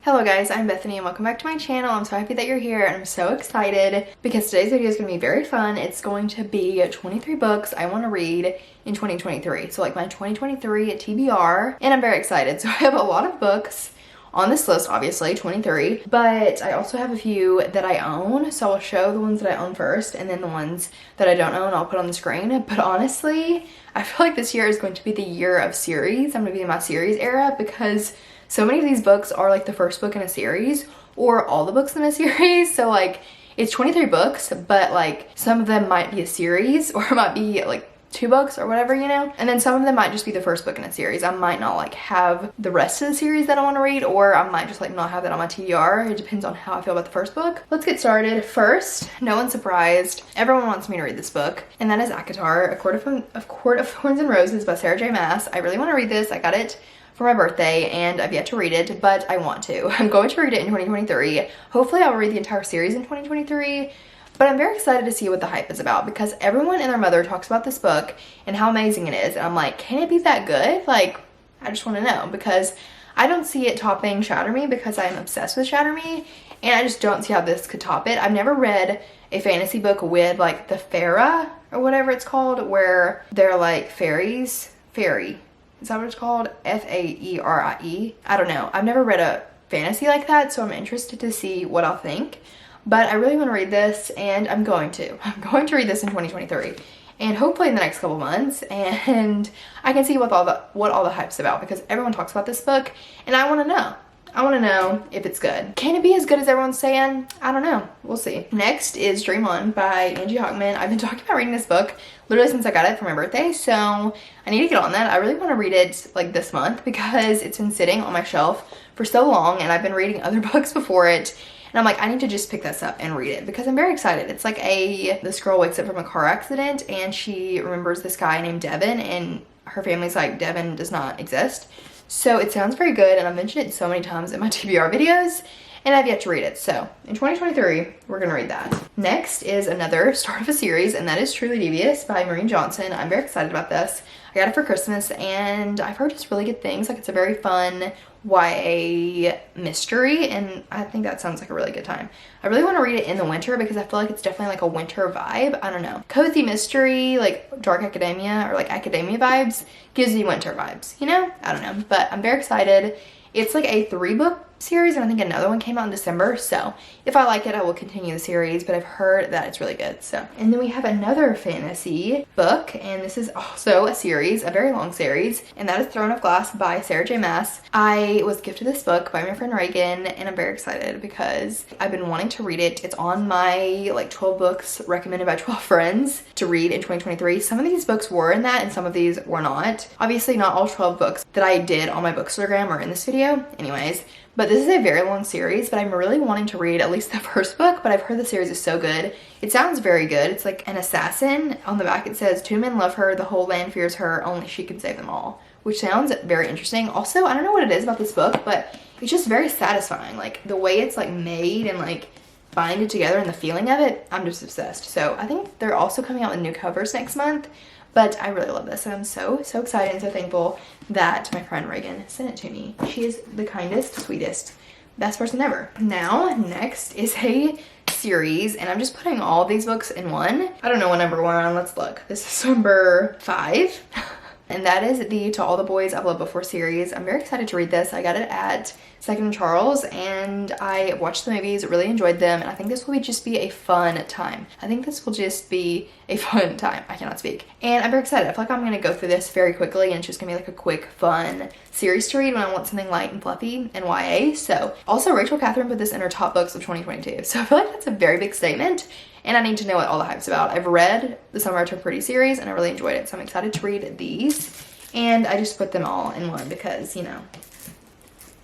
Hello guys, I'm Bethany and welcome back to my channel. I'm so happy that you're here and I'm so excited because today's video is going to be very fun. It's going to be 23 books I want to read in 2023. So like my 2023 TBR, and I'm very excited. So I have a lot of books on this list, obviously 23, but I also have a few that I own. So I'll show the ones that I own first and then the ones that I don't own I'll put on the screen. But honestly, I feel like this year is going to be the year of series. I'm going to be in my series era because so many of these books are like the first book in a series or all the books in a series. So like it's 23 books, but like some of them might be a series or it might be like 2 books or whatever, you know? And then some of them might just be the first book in a series. I might not like have the rest of the series that I want to read, or I might just like not have that on my TBR. It depends on how I feel about the first book. Let's get started. First, no one's surprised. Everyone wants me to read this book, and that is ACOTAR, A Court of Thorns and Roses by Sarah J. Maas. I really want to read this. I got it for my birthday and I've yet to read it, but I want to. I'm going to read it in 2023. Hopefully I'll read the entire series in 2023, but I'm very excited to see what the hype is about because everyone and their mother talks about this book and how amazing it is, and I'm like, can it be that good? Like, I just want to know because I don't see it topping Shatter Me because I'm obsessed with Shatter Me, and I just don't see how this could top it. I've never read a fantasy book with like the Fairy or whatever it's called, where they're like fairies. Fairy. Is that what it's called? F-A-E-R-I-E? I don't know. I've never read a fantasy like that, so I'm interested to see what I'll think. But I really want to read this, and I'm going to. I'm going to read this in 2023. And hopefully in the next couple months, and I can see what all the hype's about because everyone talks about this book, and I want to know. I want to know if it's good. Can it be as good as everyone's saying? I don't know. We'll see. Next is Dream On by Angie Hockman. I've been talking about reading this book literally since I got it for my birthday, so I need to get on that. I really want to read it like this month because it's been sitting on my shelf for so long, and I've been reading other books before it, and I'm like, I need to just pick this up and read it because I'm very excited. It's like this girl wakes up from a car accident and she remembers this guy named Devin, and her family's like, Devin does not exist. So it sounds very good, and I've mentioned it so many times in my TBR videos, and I've yet to read it. So in 2023, we're gonna read that. Next is another start of a series, and that is Truly Devious by Maureen Johnson. I'm very excited about this. I got it for Christmas, and I've heard just really good things. Like, it's a very fun YA mystery, and I think that sounds like a really good time. I really want to read it in the winter because I feel like it's definitely like a winter vibe. I don't know. Cozy mystery, like dark academia or like academia vibes gives me winter vibes, you know? I don't know, but I'm very excited. It's like a 3-book series, and I think another one came out in December, so if I like it I will continue the series, but I've heard that it's really good. So, and then we have another fantasy book, and this is also a series, a very long series, and that is Throne of Glass by Sarah J. Maas. I was gifted this book by my friend Reagan, and I'm very excited because I've been wanting to read it. It's on my like 12 books recommended by 12 friends to read in 2023. Some of these books were in that and some of these were not. Obviously not all 12 books that I did on my Bookstagram are in this video anyways. But this is a very long series, but I'm really wanting to read at least the first book, but I've heard the series is so good. It sounds very good. It's like an assassin. On the back it says, 2 men love her, the whole land fears her, only she can save them all. Which sounds very interesting. Also, I don't know what it is about this book, but it's just very satisfying. Like, the way it's like made and like binded together and the feeling of it, I'm just obsessed. So I think they're also coming out with new covers next month. But I really love this, and I'm so excited and so thankful that my friend Reagan sent it to me. She is the kindest, sweetest, best person ever. Now, next is a series, and I'm just putting all of these books in one. I don't know what number we're on. Let's look. This is number 5. And that is the To All the Boys I've Loved Before series. I'm very excited to read this. I got it at Second and Charles, and I watched the movies, really enjoyed them, and I think this will just be a fun time. I think this will just be a fun time. I cannot speak. And I'm very excited. I feel like I'm going to go through this very quickly, and it's just going to be like a quick, fun series to read when I want something light and fluffy and YA. So, also Rachel Catherine put this in her top books of 2022. So I feel like that's a very big statement, and I need to know what all the hype's about. I've read the Summer I Turned Pretty series, and I really enjoyed it, so I'm excited to read these. And I just put them all in one because, you know,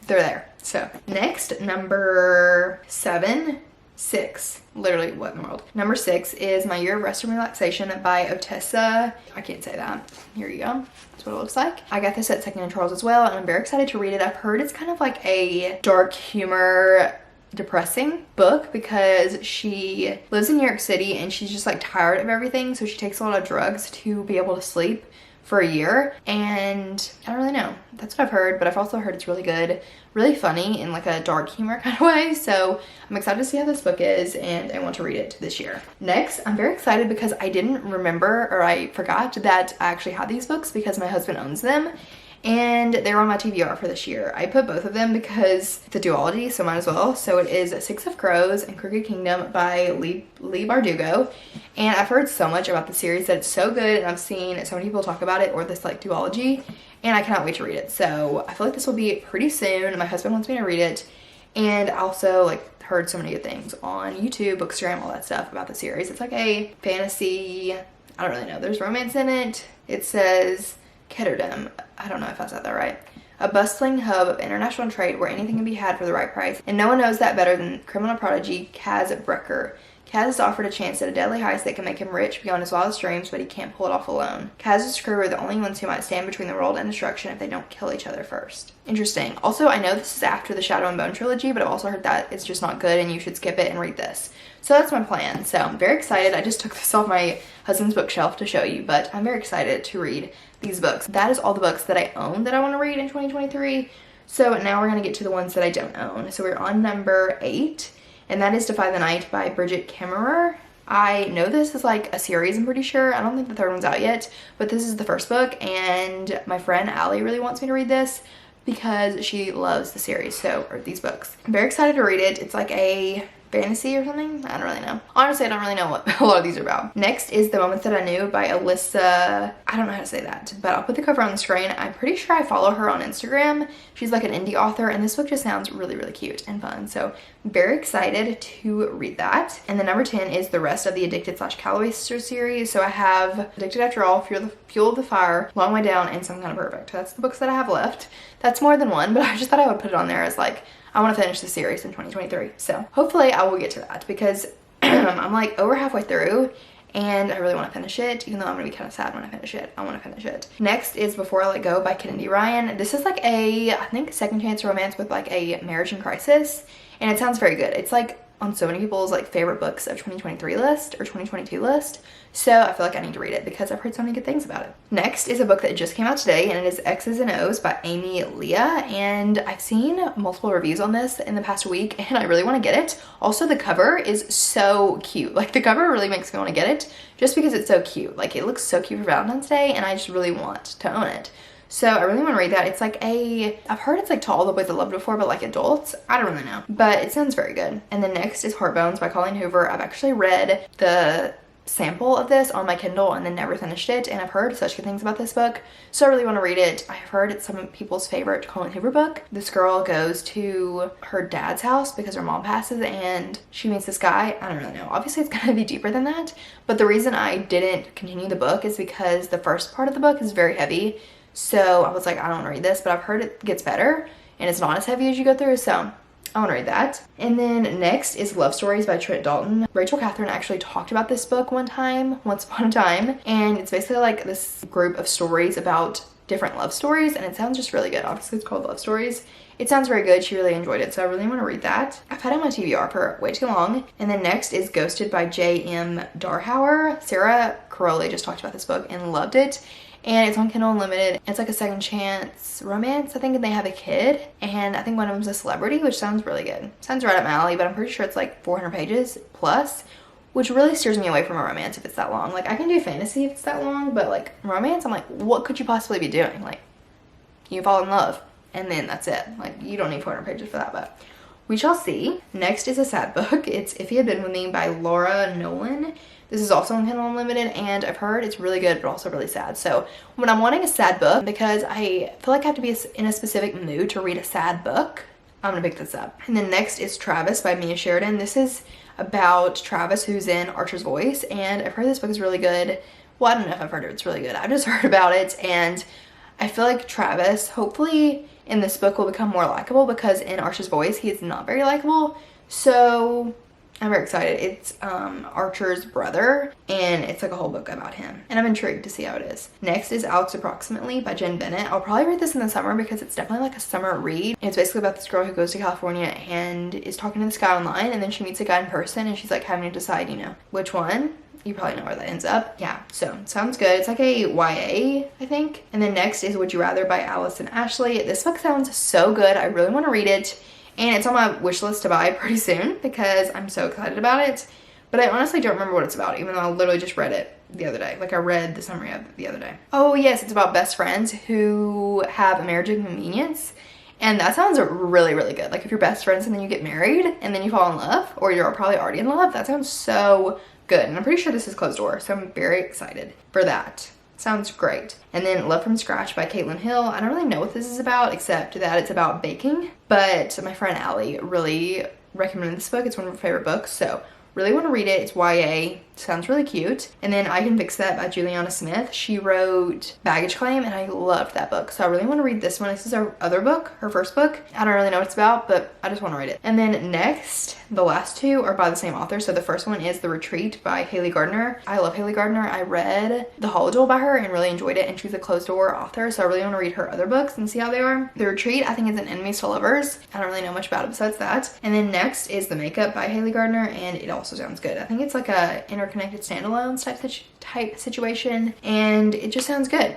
they're there. So, next, number 6. Literally, what in the world? Number 6 is My Year of Rest and Relaxation by Otessa. I can't say that. Here you go. That's what it looks like. I got this at Second and Charles as well, and I'm very excited to read it. I've heard it's kind of like a dark humor, depressing book because she lives in New York City and she's just like tired of everything, so she takes a lot of drugs to be able to sleep for a year, and I don't really know. That's what I've heard, but I've also heard it's really good, really funny in like a dark humor kind of way. So I'm excited to see how this book is, and I want to read it this year. Next, I'm very excited because I didn't remember, or I forgot that I actually had these books because my husband owns them. And they're on my TBR for this year. I put both of them because it's a duology, so might as well. So it is Six of Crows and Crooked Kingdom by Lee Bardugo. And I've heard so much about the series that it's so good, and I've seen so many people talk about it, or this like duology, and I cannot wait to read it. So I feel like this will be pretty soon. My husband wants me to read it, and I also like heard so many good things on YouTube, Bookstagram, all that stuff about the series. It's like a fantasy, I don't really know. There's romance in it. It says Ketterdam, I don't know if I said that right. A bustling hub of international trade where anything can be had for the right price. And no one knows that better than criminal prodigy Kaz Brecker. Kaz is offered a chance at a deadly heist that can make him rich beyond his wildest dreams, but he can't pull it off alone. Kaz's crew are the only ones who might stand between the world and destruction if they don't kill each other first. Interesting. Also, I know this is after the Shadow and Bone trilogy, but I've also heard that it's just not good and you should skip it and read this. So that's my plan. So I'm very excited. I just took this off my husband's bookshelf to show you, but I'm very excited to read these books. That is all the books that I own that I want to read in 2023. So now we're going to get to the ones that I don't own. So we're on number 8. And that is Defy the Night by Bridget Kemmerer. I know this is like a series, I'm pretty sure. I don't think the third one's out yet, but this is the first book, and my friend Allie really wants me to read this because she loves the series, or these books. I'm very excited to read it. It's like a fantasy or something. I don't really know. Honestly, I don't really know what a lot of these are about. Next is The Moments That I Knew by Alyssa. I don't know how to say that, but I'll put the cover on the screen. I'm pretty sure I follow her on Instagram. She's like an indie author, and this book just sounds really, really cute and fun. So I'm very excited to read that. And then number 10 is the rest of the Addicted / Calloway Sisters series. So I have Addicted After All, Fuel of the Fire, Long Way Down, and Some Kind of Perfect. That's the books that I have left. That's more than one, but I just thought I would put it on there as like, I want to finish the series in 2023. So hopefully I will get to that because I'm like over halfway through and I really want to finish it, even though I'm going to be kind of sad when I finish it. I want to finish it. Next is Before I Let Go by Kennedy Ryan. This is like I think second chance romance with like a marriage in crisis, and it sounds very good. It's like on so many people's like favorite books of 2023 list or 2022 list. So I feel like I need to read it because I've heard so many good things about it. Next is a book that just came out today, and it is X's and O's by Amy Leah. And I've seen multiple reviews on this in the past week, and I really want to get it. Also, the cover is so cute. Like the cover really makes me want to get it just because it's so cute. Like it looks so cute for Valentine's Day, and I just really want to own it. So I really want to read that. It's like I've heard it's like To All the Boys I Loved Before, but like adults. I don't really know, but it sounds very good. And then next is Heartbones by Colleen Hoover. I've actually read the sample of this on my Kindle and then never finished it, and I've heard such good things about this book, so I really want to read it. I've heard it's some people's favorite Colleen Hoover book. This girl goes to her dad's house because her mom passes, and she meets this guy. I don't really know. Obviously it's gonna be deeper than that, but the reason I didn't continue the book is because the first part of the book is very heavy. So I was like, I don't want to read this, but I've heard it gets better and it's not as heavy as you go through, so I want to read that. And then next is Love Stories by Trent Dalton. Rachel Catherine actually talked about this book once upon a time, and it's basically like this group of stories about different love stories, and it sounds just really good. Obviously it's called Love Stories. It sounds very good. She really enjoyed it, so I really want to read that. I've had it on my TBR for way too long. And then next is Ghosted by J.M. Darhauer. Sarah Caroli just talked about this book and loved it. And it's on Kindle Unlimited. It's like a second chance romance, I think, and they have a kid. And I think one of them's a celebrity, which sounds really good. Sounds right up my alley, but I'm pretty sure it's like 400 pages plus, which really steers me away from a romance if it's that long. Like, I can do fantasy if it's that long, but like romance, I'm like, what could you possibly be doing? Like, you fall in love and then that's it. Like, you don't need 400 pages for that, but we shall see. Next is a sad book. It's If He Had Been With Me by Laura Nolan. This is also on Kindle Unlimited, and I've heard it's really good, but also really sad. So when I'm wanting a sad book, because I feel like I have to be in a specific mood to read a sad book, I'm gonna pick this up. And then next is Travis by Mia Sheridan. This is about Travis, who's in Archer's Voice, and I've heard this book is really good. Well, I don't know if I've heard it's really good. I've just heard about it, and I feel like Travis, hopefully in this book, will become more likable, because in Archer's Voice, he is not very likable. So I'm very excited. It's Archer's brother, and it's like a whole book about him, and I'm intrigued to see how it is. Next is Alex Approximately by Jen Bennett. I'll probably read this in the summer because it's definitely like a summer read. And it's basically about this girl who goes to California and is talking to this guy online, and then she meets a guy in person, and she's like having to decide, you know, which one. You probably know where that ends up. Yeah, so sounds good. It's like a YA, I think. And then next is Would You Rather by Alice and Ashley. This book sounds so good. I really want to read it. And it's on my wish list to buy pretty soon because I'm so excited about it. But I honestly don't remember what it's about, even though I literally just read it the other day. Like, I read the summary of it the other day. Oh yes, it's about best friends who have a marriage of convenience. And that sounds really, really good. Like, if you're best friends and then you get married and then you fall in love, or you're probably already in love, that sounds so good. And I'm pretty sure this is closed door, so I'm very excited for that. Sounds great. And then Love from Scratch by Caitlin Hill. I don't really know what this is about, except that it's about baking. But my friend Allie really recommended this book. It's one of her favorite books, so really want to read it. It's YA. Sounds really cute. And then I Can Fix That by Juliana Smith. She wrote Baggage Claim, and I loved that book. So I really want to read this one. This is her other book, her first book. I don't really know what it's about, but I just want to read it. And then next, the last two are by the same author. So the first one is The Retreat by Haley Gardner. I love Haley Gardner. I read The Holoduel by her and really enjoyed it, and she's a closed door author, so I really want to read her other books and see how they are. The Retreat, I think, is an enemies to lovers. I don't really know much about it besides that. And then next is The Makeup by Haley Gardner, and it also sounds good. I think it's like a interconnected standalones type situation, and it just sounds good.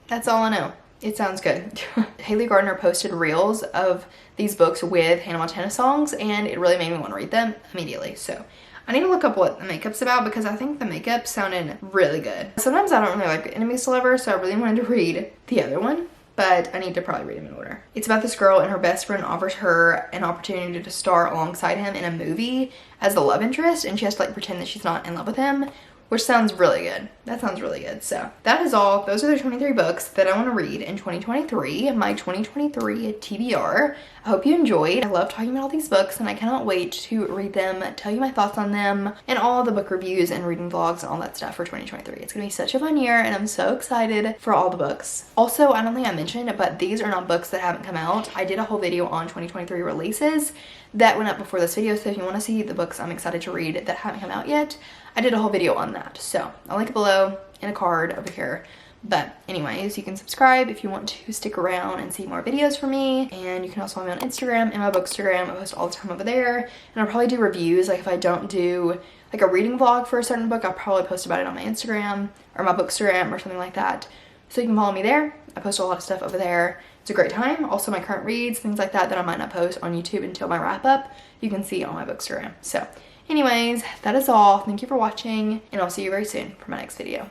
That's all I know. It sounds good. Haley Gardner posted reels of these books with Hannah Montana songs, and it really made me want to read them immediately. So I need to look up what The Makeup's about because I think The Makeup sounded really good. Sometimes I don't really like enemies to lovers, so I really wanted to read the other one, but I need to probably read them in order. It's about this girl, and her best friend offers her an opportunity to star alongside him in a movie as the love interest, and she has to like pretend that she's not in love with him, which sounds really good. That sounds really good. So that is all. Those are the 23 books that I want to read in 2023, my 2023 TBR. I hope you enjoyed. I love talking about all these books, and I cannot wait to read them, tell you my thoughts on them, and all the book reviews and reading vlogs and all that stuff for 2023. It's gonna be such a fun year, and I'm so excited for all the books. Also, I don't think I mentioned, but these are not books that haven't come out. I did a whole video on 2023 releases that went up before this video, so if you want to see the books I'm excited to read that haven't come out yet, I did a whole video on that. So I'll link it below in a card over here. But anyways, you can subscribe if you want to stick around and see more videos from me. And you can also follow me on Instagram and my bookstagram. I post all the time over there. And I'll probably do reviews. Like if I don't do like a reading vlog for a certain book, I'll probably post about it on my Instagram or my bookstagram or something like that. So you can follow me there. I post a lot of stuff over there. It's a great time. Also my current reads, things like that I might not post on YouTube until my wrap up, you can see on my bookstagram. So anyways, that is all. Thank you for watching, and I'll see you very soon for my next video.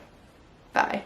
Bye.